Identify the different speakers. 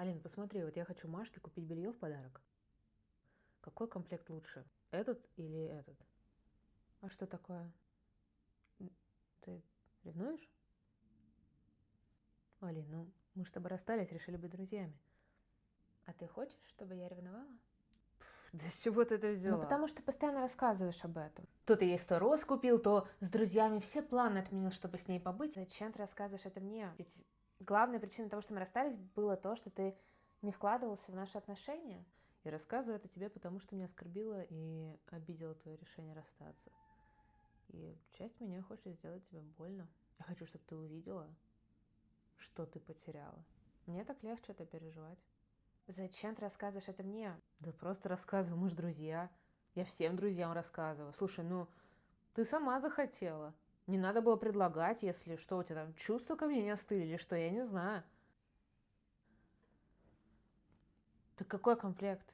Speaker 1: Алин, посмотри, вот я хочу Машке купить белье в подарок. Какой комплект лучше? Этот или этот? А что такое? Ты ревнуешь? Алин, ну мы с тобой расстались, решили быть друзьями. А ты хочешь, чтобы я ревновала? Да с чего ты это взяла?
Speaker 2: Ну, потому что ты постоянно рассказываешь об этом.
Speaker 1: То ты ей 100 роз купил, то с друзьями все планы отменил, чтобы с ней побыть.
Speaker 2: Зачем ты рассказываешь это мне? Ведь главная причина того, что мы расстались, было то, что ты не вкладывался в наши отношения.
Speaker 1: И рассказываю это тебе, потому что меня оскорбило и обидело твое решение расстаться. И часть меня хочет сделать тебе больно. Я хочу, чтобы ты увидела, что ты потеряла. Мне так легче это переживать.
Speaker 2: Зачем ты рассказываешь это мне?
Speaker 1: Да просто рассказываю, мы же друзья. Я всем друзьям рассказываю. Слушай, ну ты сама захотела. Не надо было предлагать, если что, у тебя там чувства ко мне не остыли или что, я не знаю.
Speaker 2: Так какой комплект?